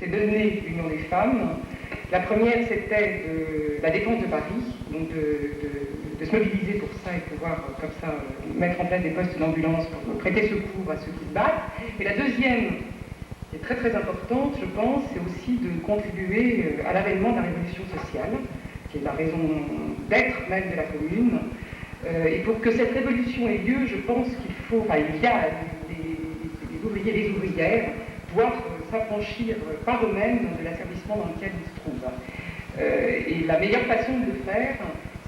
s'est donné l'Union des femmes. La première, c'était la défense de Paris, donc de se mobiliser pour ça et pouvoir, comme ça, mettre en place des postes d'ambulance pour prêter secours à ceux qui se battent. Et la deuxième, qui est très très importante, je pense, c'est aussi de contribuer à l'avènement de la révolution sociale, qui est la raison d'être même de la commune. Et pour que cette révolution ait lieu, je pense qu'il faut, enfin, il y a les ouvriers et les ouvrières doivent s'affranchir par eux-mêmes de l'asservissement dans lequel ils se trouvent. Et la meilleure façon de le faire,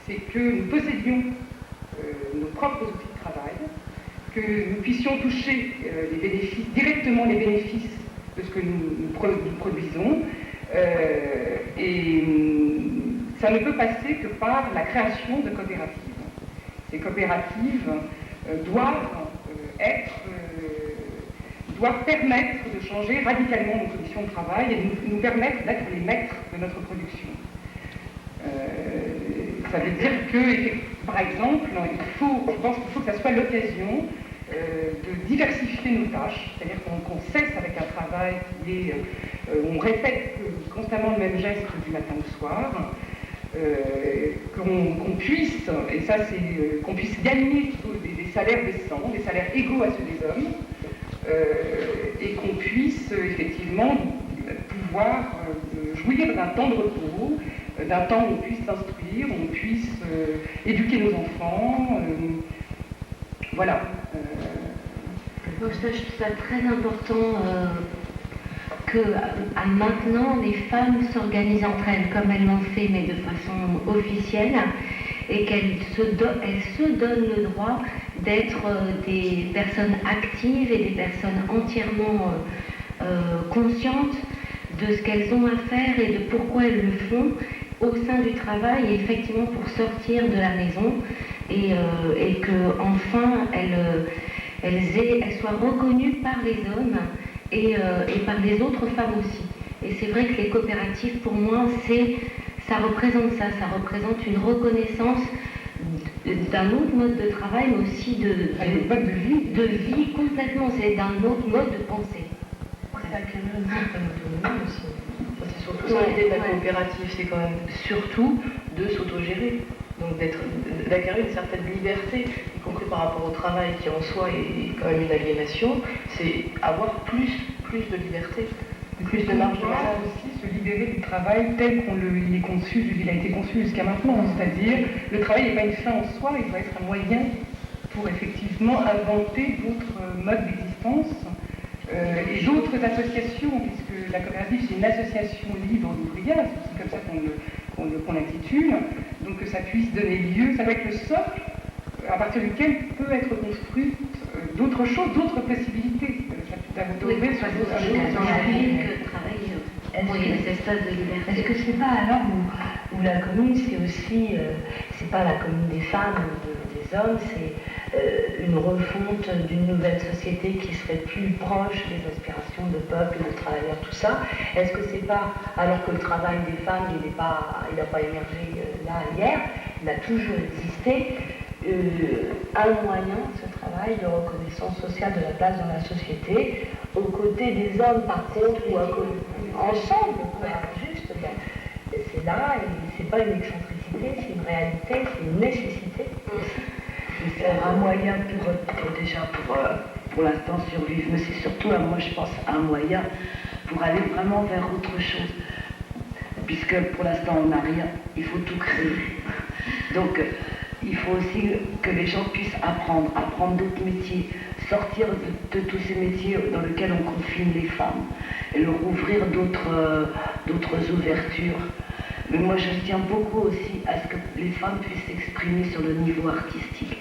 c'est que nous possédions nos propres outils de travail, que nous puissions toucher directement les bénéfices de ce que nous produisons. Et ça ne peut passer que par la création de coopératives. Ces coopératives doivent permettre de changer radicalement nos conditions de travail et nous permettre d'être les maîtres de notre production. Ça veut dire que, par exemple, je pense qu'il faut que ça soit l'occasion de diversifier nos tâches, c'est-à-dire qu'on cesse avec un travail qui est, on répète constamment le même geste du matin au soir, qu'on puisse, et ça c'est qu'on puisse gagner des salaires décents, des salaires égaux à ceux des hommes, et qu'on puisse effectivement pouvoir jouir d'un temps de repos, d'un temps où on puisse s'instruire, où on puisse éduquer nos enfants, voilà. Moi, je trouve ça très important que maintenant les femmes s'organisent entre elles comme elles l'ont fait, mais de façon officielle, et qu'elles se donnent le droit d'être des personnes actives et des personnes entièrement conscientes de ce qu'elles ont à faire et de pourquoi elles le font au sein du travail, et effectivement pour sortir de la maison, et que enfin elles soient reconnues par les hommes et par les autres femmes aussi. Et c'est vrai que les coopératives, pour moi, ça représente ça, ça représente une reconnaissance d'un autre mode de travail, mais aussi de vie complètement, c'est d'un autre mode de pensée. Ça acquérir une certaine autonomie aussi. C'est surtout ça l'idée de la coopérative, c'est quand même surtout de s'autogérer, donc d'acquérir une certaine liberté, y compris par rapport au travail qui en soi est quand même une aliénation, c'est avoir plus de liberté, plus de marge de manœuvre. Aussi se libérer du travail tel il a été conçu jusqu'à maintenant, c'est-à-dire le travail n'est pas une fin en soi, il doit être un moyen pour effectivement inventer d'autres modes d'existence et d'autres associations, puisque la coopérative c'est une association libre d'ouvriers, c'est comme ça qu'on l'intitule, donc que ça puisse donner lieu, ça va être le socle à partir duquel peut être construite d'autres choses, d'autres possibilités. Est-ce que c'est pas alors où la commune, c'est aussi, c'est pas la commune des femmes ou des hommes, c'est une refonte d'une nouvelle société qui serait plus proche des aspirations de peuple, de travailleurs, tout ça. Est-ce que c'est pas, alors que le travail des femmes, il n'a pas émergé là hier, il a toujours existé, un moyen, ce travail de reconnaissance sociale de la place dans la société, aux côtés des hommes par contre, ou ensemble, juste, c'est là, et c'est pas une excentricité, c'est une réalité, c'est une nécessité. C'est un moyen pour l'instant survivre, mais c'est surtout, moi je pense, un moyen pour aller vraiment vers autre chose. Puisque pour l'instant on n'a rien, il faut tout créer. Donc il faut aussi que les gens puissent apprendre d'autres métiers, sortir de tous ces métiers dans lesquels on confine les femmes, et leur ouvrir d'autres ouvertures. Mais moi je tiens beaucoup aussi à ce que les femmes puissent s'exprimer sur le niveau artistique.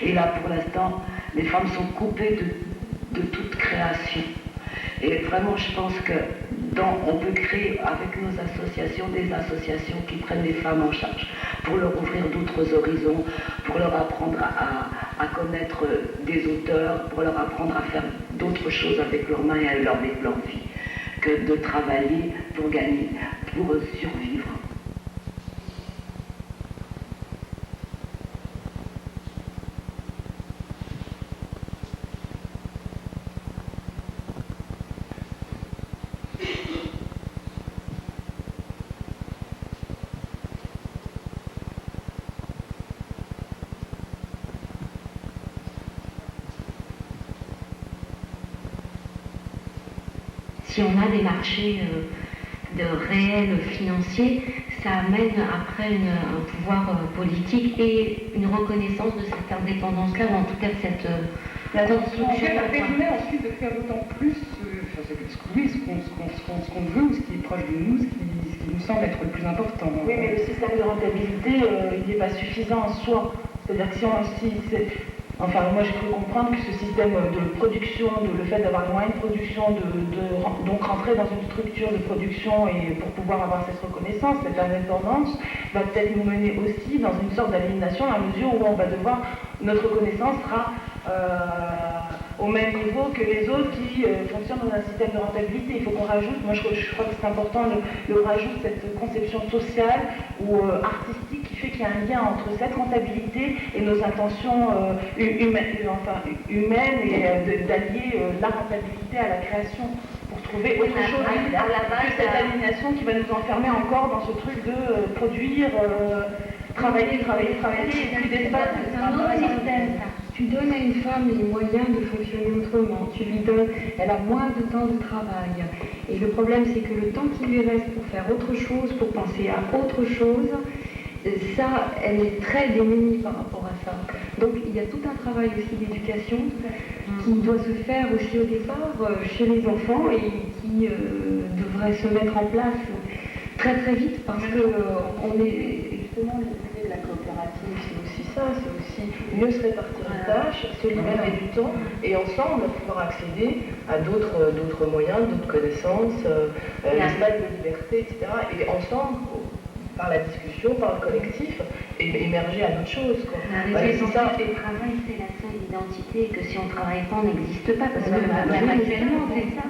Et là pour l'instant, les femmes sont coupées de toute création. Et vraiment je pense que on peut créer avec nos associations des associations qui prennent les femmes en charge pour leur ouvrir d'autres horizons, pour leur apprendre à connaître des auteurs, pour leur apprendre à faire d'autres choses avec leurs mains et avec leur vie, que de travailler pour gagner, pour survivre. si on a des marchés de réels financiers, ça amène après un pouvoir politique et une reconnaissance de cette indépendance-là, ou en tout cas de cette construction. Ça permet ensuite de faire d'autant plus ce qu'on veut, ou ce qui est proche de nous, ce qui nous semble être le plus important. Oui, mais le système de rentabilité, il n'est pas suffisant en soi. C'est-à-dire que enfin, moi j'ai cru comprendre que ce système de production, le fait d'avoir moins de production, donc rentrer dans une structure de production et pour pouvoir avoir cette reconnaissance, cette indépendance, va peut-être nous mener aussi dans une sorte d'aliénation à mesure où on va devoir, notre reconnaissance sera au même niveau que les autres qui fonctionnent dans un système de rentabilité. Il faut qu'on rajoute, moi je crois que c'est important de rajoute cette conception sociale ou artistique qui fait qu'il y a un lien entre cette rentabilité et nos intentions humaines et d'allier la rentabilité à la création pour trouver autre chose que cette aliénation qui va nous enfermer encore dans ce truc de produire, travailler et plus d'espace. C'est un autre système, ça. Tu donnes à une femme les moyens de fonctionner autrement, elle a moins de temps de travail. Et le problème, c'est que le temps qui lui reste pour faire autre chose, pour penser à autre chose, ça, elle est très démunie par rapport à ça. Donc il y a tout un travail aussi d'éducation qui doit se faire aussi au départ chez les enfants et qui devrait se mettre en place très très vite parce qu'on est justement l'idée de la coopérative, c'est aussi ça, c'est aussi mieux se répartir les tâches, se libérer du temps et ensemble pouvoir accéder à d'autres moyens, d'autres connaissances, l'espace de liberté, etc. Et ensemble, par la discussion, par le collectif, et émerger à d'autres choses. L'essentiel du travail, c'est la seule identité, que si on ne travaille pas, on n'existe pas, parce que même actuellement, c'est ça.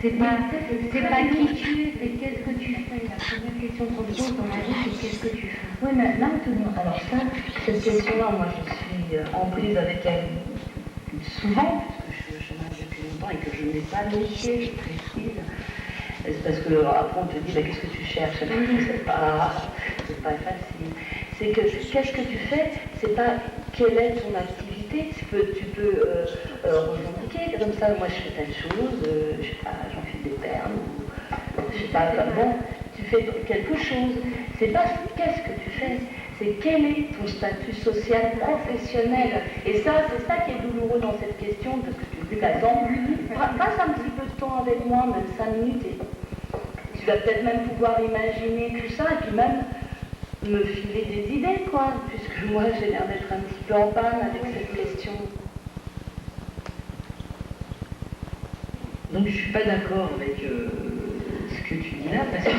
C'est pas qui tu es, c'est qu'est-ce que tu fais. La première question qu'on se pose dans la vie, c'est qu'est-ce que tu fais. Oui, mais maintenant, alors ça, cette question-là, moi je suis en prise avec elle souvent, puisque je chômage depuis longtemps et que je n'ai pas de métier, je précise. C'est parce que après on te dit, qu'est-ce que tu cherches? C'est pas facile. C'est que qu'est-ce que tu fais? C'est pas quelle est ton activité. Tu peux revendiquer comme ça. Moi je fais telle chose, je sais pas, j'enfile des perles, ou je sais pas. Bon, tu fais quelque chose. C'est pas qu'est-ce que tu fais. C'est quel est ton statut social professionnel. Et ça, c'est ça qui est douloureux dans cette question, parce que tu dis, attends, passe un petit peu de temps avec moi, même 5 minutes, et tu vas peut-être même pouvoir imaginer tout ça, et puis même me filer des idées, quoi, puisque moi, j'ai l'air d'être un petit peu en panne avec cette question. Donc je suis pas d'accord avec ce que tu dis là, parce que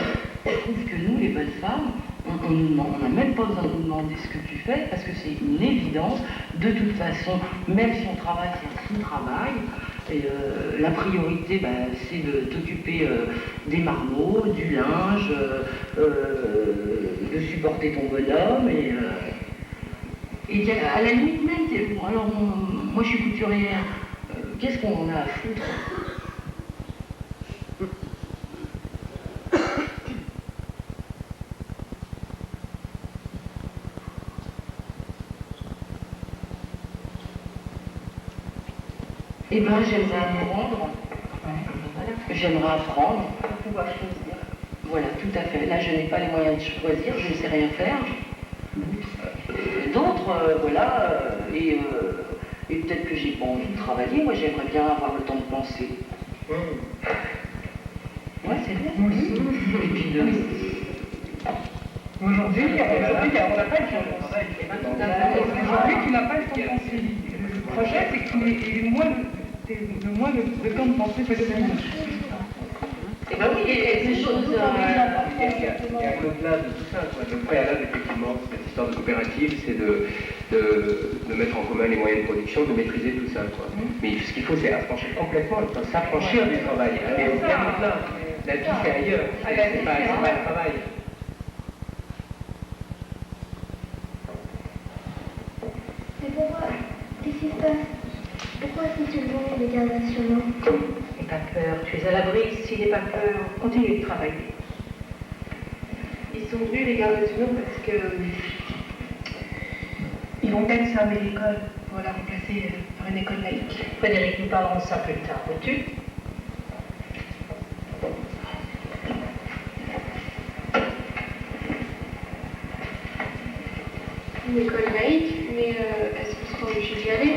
je trouve que nous, les bonnes femmes, on n'a même pas besoin de nous demander ce que tu fais, parce que c'est une évidence. De toute façon, même si on travaille, c'est un sous-travail. Et la priorité, c'est de t'occuper des marmots, du linge, de supporter ton bonhomme. Et à la limite même, alors moi je suis couturière, qu'est-ce qu'on en a à foutre? Et moi, j'aimerais apprendre pour pouvoir choisir. Voilà, tout à fait. Là, je n'ai pas les moyens de choisir, je ne sais rien faire. D'autres, voilà, et peut-être que j'ai pas envie de travailler. Moi, j'aimerais bien avoir le temps de penser. Ouais, c'est bien. Moi aussi. Et puis Aujourd'hui, on n'a pas le temps de penser. Aujourd'hui, tu n'as pas le temps de penser. Le projet, c'est que tu aies le moins de temps de penser possible. Et ben oui, et ces choses. Il y a au-delà de tout ça, quoi. Le préalable, effectivement, cette histoire de coopérative, c'est de mettre en commun les moyens de production, de maîtriser tout ça, quoi. Mais ce qu'il faut, c'est affranchir complètement, s'affranchir du travail, aller au bien au-delà. La vie, c'est ailleurs, c'est pas le travail. Mais pourquoi? Qu'est-ce qui se passe? Pourquoi est-ce qu'ils vont les gardes nationaux? N'aie pas peur, tu es à l'abri, s'il n'est pas peur, continue de travailler. Ils sont venus, les gardes nationaux, parce que Ils vont peut-être fermer l'école. pour la remplacer par une école laïque. Frédéric, nous parlerons de ça plus tard, vois-tu? une école laïque, mais est-ce qu'ils seront obligés d'y aller?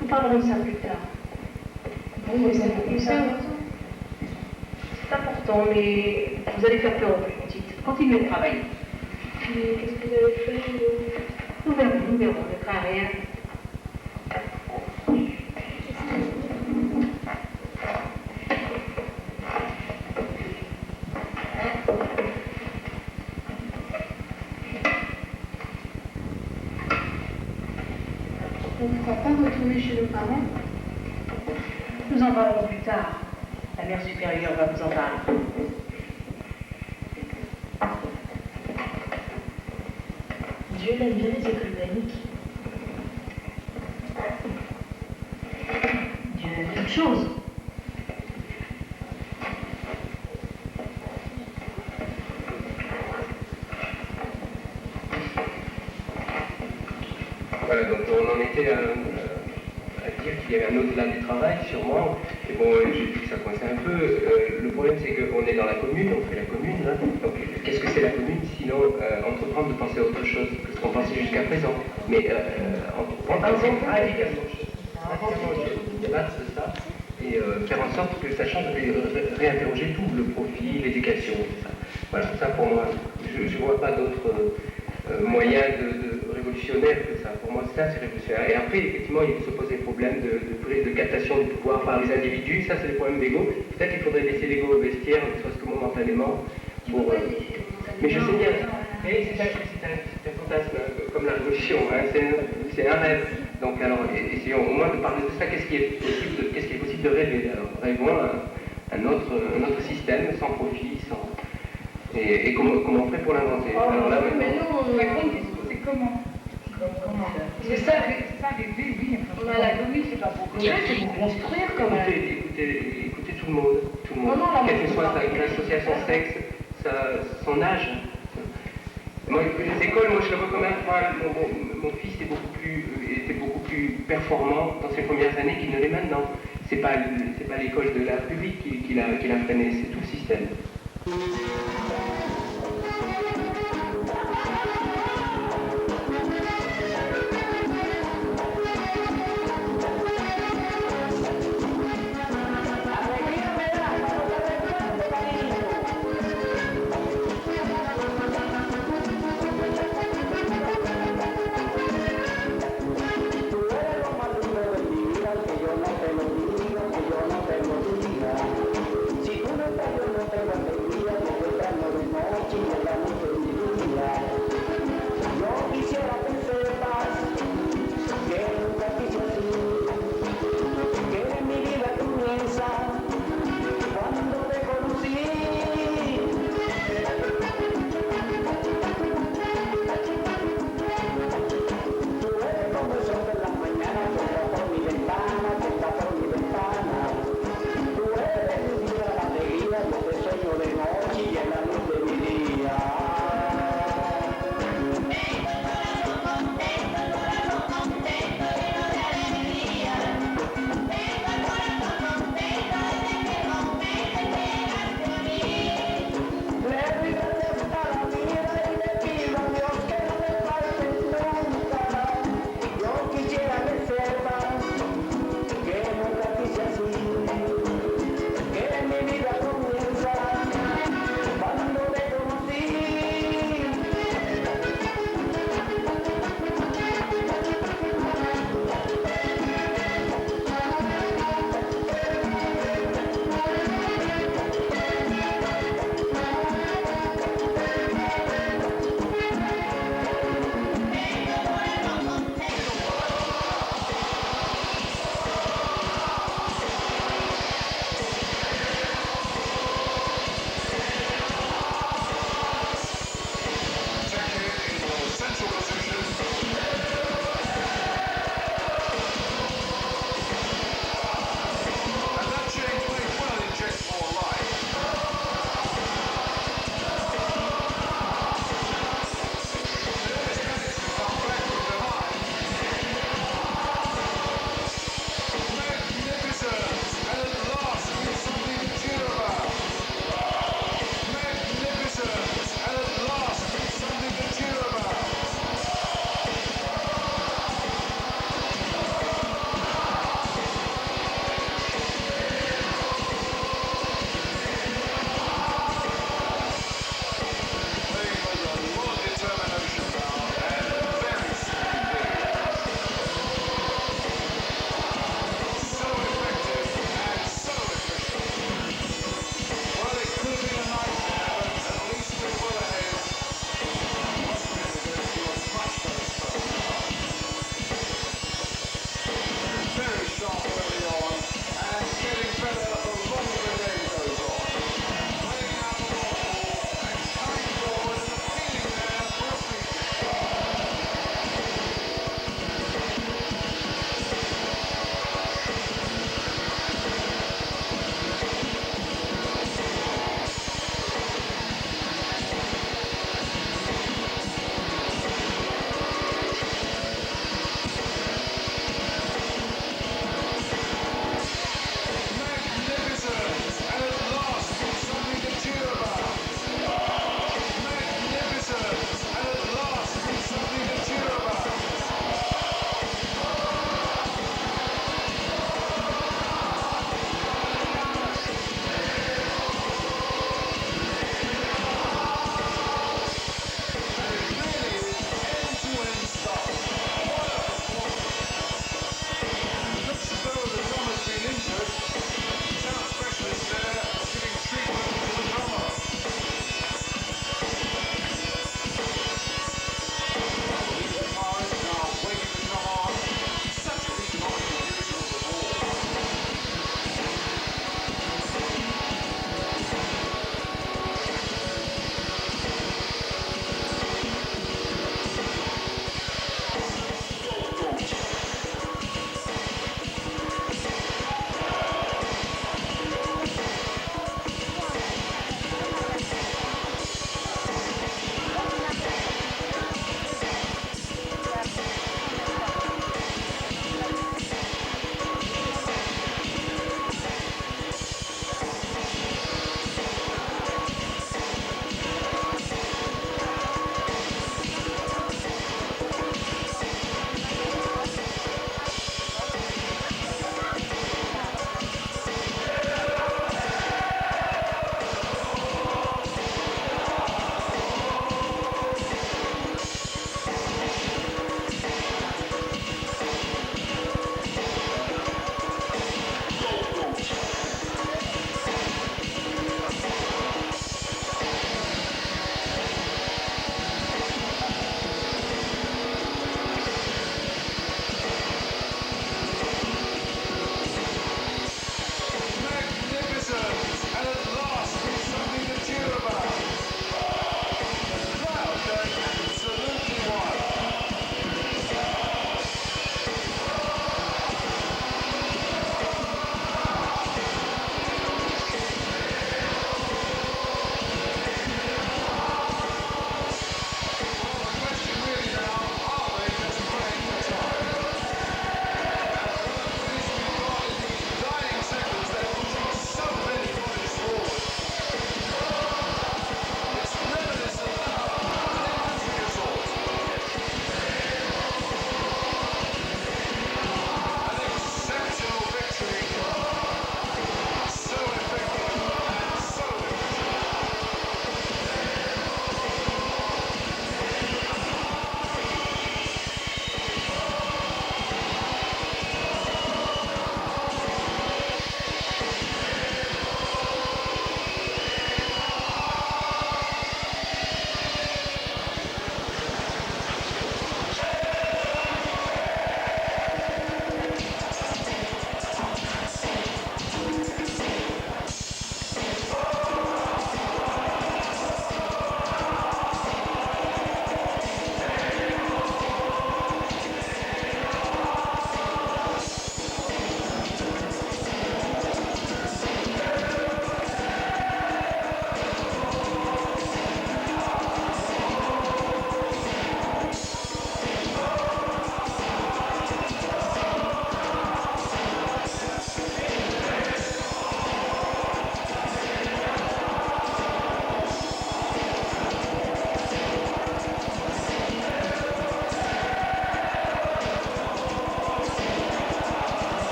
Nous parlerons de ça plus tard. Bon, mais c'est important. C'est important, mais vous allez faire peur aux plus petites. Continuez de travailler. Mais qu'est-ce que vous allez faire? Nous verrons, on ne fera rien. On ne pourra pas retourner chez nos parents? Nous en parlerons plus tard. La mère supérieure va vous en parler. Dieu aime bien les écoles laïques. Dieu aime toute chose. Voilà, donc on en était à dire qu'il y avait un au-delà du travail, sûrement. Et bon, j'ai vu que ça coinçait un peu. Le problème, c'est qu'on est dans la commune, on fait la commune. Hein. Donc, qu'est-ce que c'est la commune? Sinon, entreprendre de penser à autre chose que ce qu'on pensait jusqu'à présent. Mais entreprendre, c'est radicalement débattre de ça et faire en sorte que ça change et réinterroger tout, le profil, l'éducation, tout ça. Voilà, ça pour moi, je ne vois pas d'autres moyens de révolutionnaire que ça. Pour moi, ça, c'est révolutionnaire. Et après, effectivement, il se pose des problèmes de captation du pouvoir par les individus. Ça, c'est des problèmes d'ego. Peut-être qu'il faudrait laisser l'ego au vestiaire, ne serait-ce que momentanément. Pour, mais je sais bien. Mais c'est un fantasme, comme la révolution. Hein. C'est un rêve. Donc, alors, essayons au moins de parler de ça. Qu'est-ce qui est possible de rêver? Alors, rêvons un autre système, sans profit, sans... Et comment on ferait pour l'inventer? Alors là, mais non, c'est comment? C'est ça, rêver, oui. On a la commune, c'est pas pour créer, c'est pour construire quand même. Écoutez tout le monde. Non, Quelle que soit l'association sexe, son âge. Moi, les écoles, moi je le vois comme un point. Mon fils était beaucoup plus performant dans ses premières années qu'il ne l'est maintenant. C'est pas l'école de la République qui l'a freiné, c'est tout le système. Si tú no estás, yo no tengo alegría, que detrás no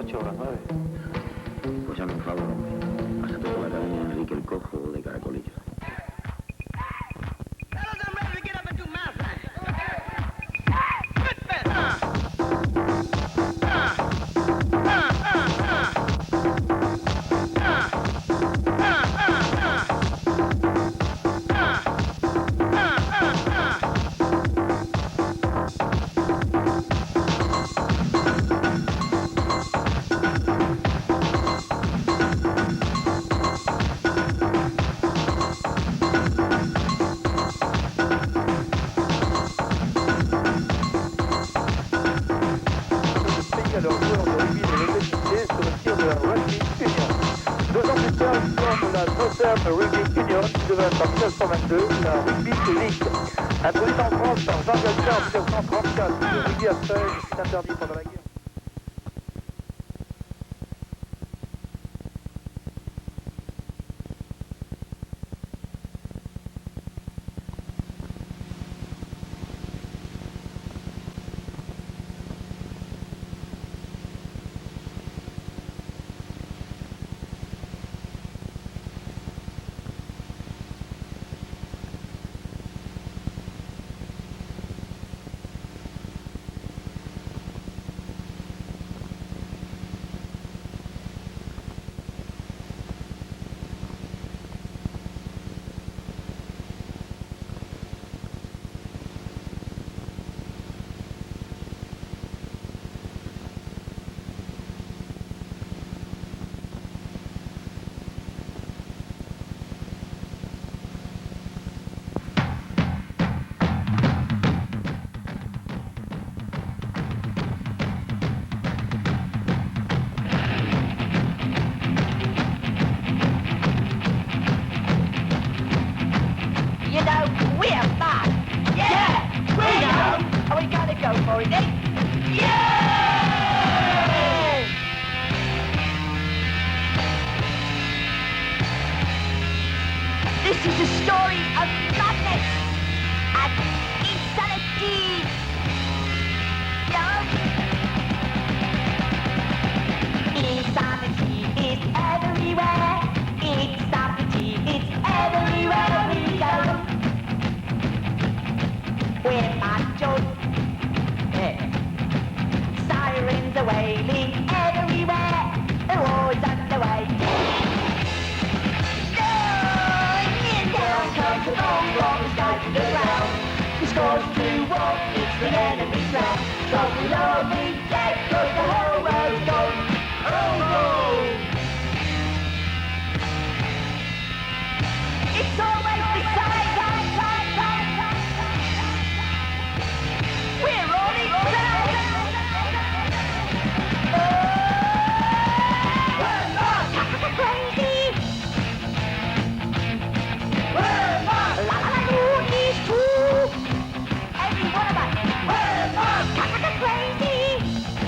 8 o las 9. Pues hazme un favor, hombre. Pásate por la academia de Enrique el Cojo de Caracolillo. Introduite en France par Jean Galtier en 1934, le rugby à feuilles fut interdit pendant la guerre. Every one of us, we're crazy.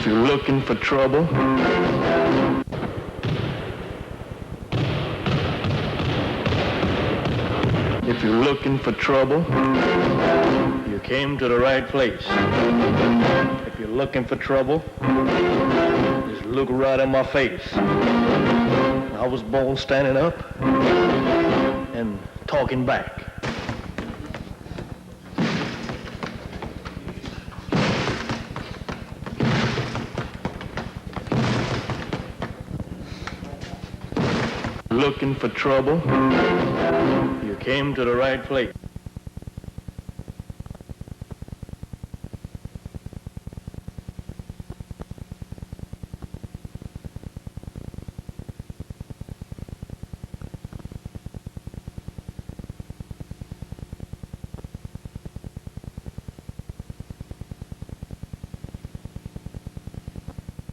If you're looking for trouble, if you're looking for trouble, you came to the right place. If you're looking for trouble, just look right in my face. I was born standing up and talking back. Looking for trouble, you came to the right place.